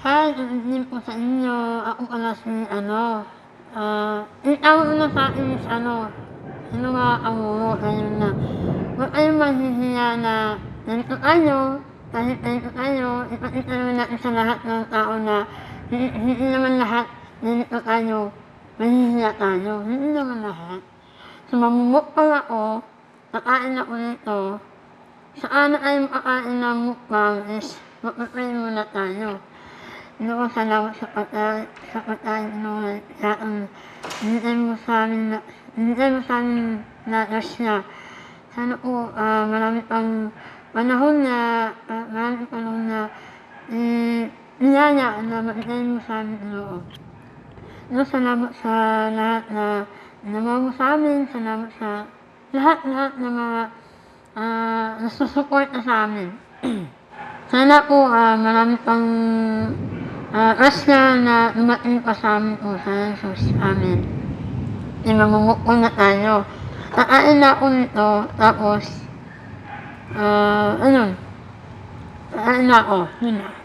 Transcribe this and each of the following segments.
Hi, good evening po sa inyo. Ako pala si yung tawag na sa'kin is sino nga kamumo ayun na huwag kayong mahihiya na ganito kayo, kahit ganito kayo, ipakita naman natin sa lahat ng tao na hindi naman lahat ganito tayo, mahihiya tayo, hindi naman lahat. So mamumukbang ako, kakain ako nito, saan na kayo makakain ng mukbang is mag-pray muna tayo. Lord, salamat sa pagkain mo sa binigay mo sa'min na grasya. Sana po marami pang panahon na biyaya na maibigay mo sa'min, Lord. Lord, salamat sa lahat na ginawa mo sa'min, salamat sa lahat ng mga nasusuporta sa'min. Sana po marami pang grasya na dumating pa sa'min po sa Jesus. Amen. Mamumukbang na tayo. Kakain na ako nito, tapos kakain na ako. Yun na.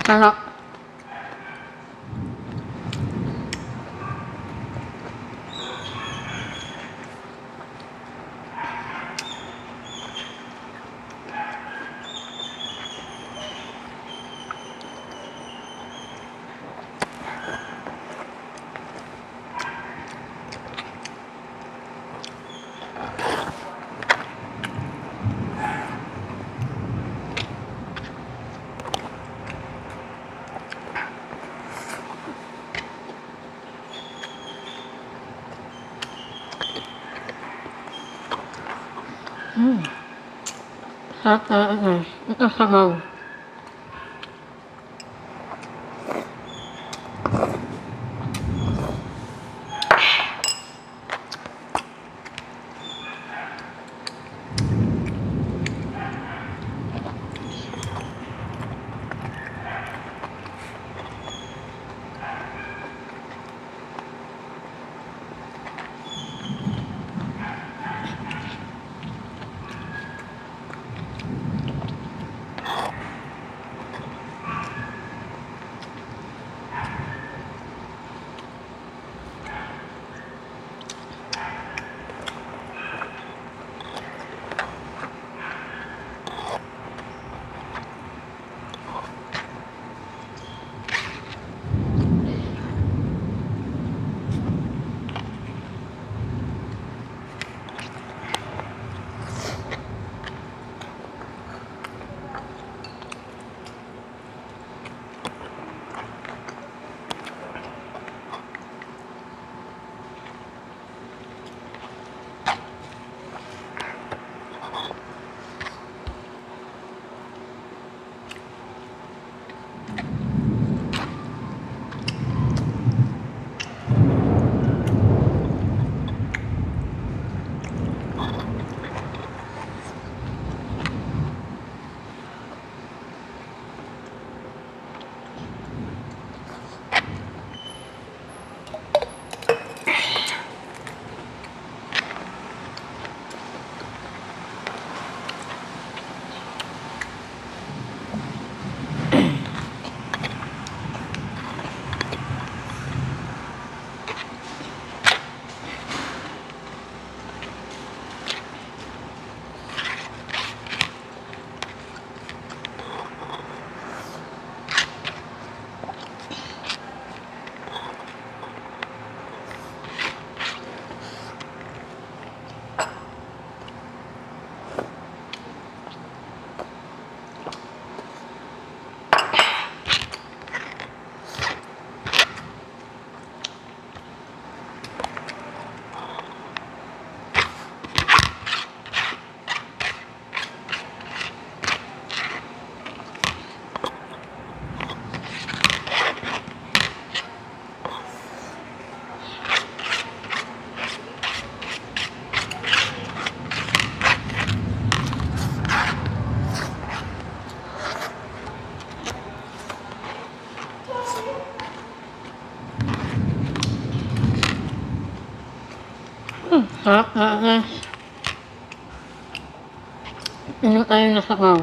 Sarap. Sarap talaga guys. Ito sabaw. Sarap talaga. Inom tayo na sabaw.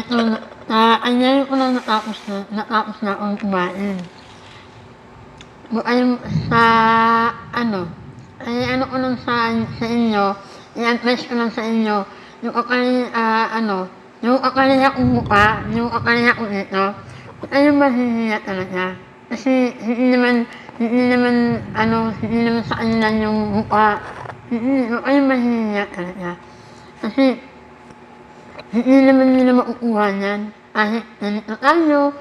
Ito ang ngayon ko lang natapos na akong kumain. Ayun sa ano, ay ano ko lang sa inyo, i-advise ko lang sa inyo, yung yung kakaliya kong mukha, yung kakaliya ko dito, huwag kayong mahihiya talaga. Kasi hindi naman sa kanila yung mukha, huwag kayong mahihiya talaga. Kasi hindi naman nila makukuha yan. Kahit ganito tayo,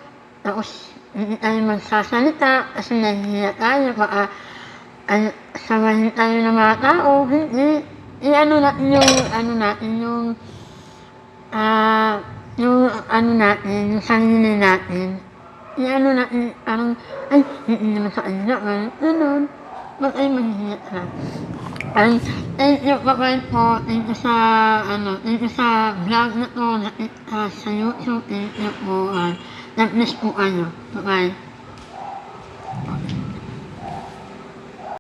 tapos hindi tayo magsasalita kasi nahihiya tayo, baka sabahin tayo ng mga tao, hindi. I-ano natin yung sarili natin. I-ano natin, parang, ay, hindi naman sa kanila, ganun. Ba't ay mahihiya ka? Thank you, bye-bye po. Thank you sa vlog na to, sa YouTube. Thank you po. God bless po kayo. Bye-bye.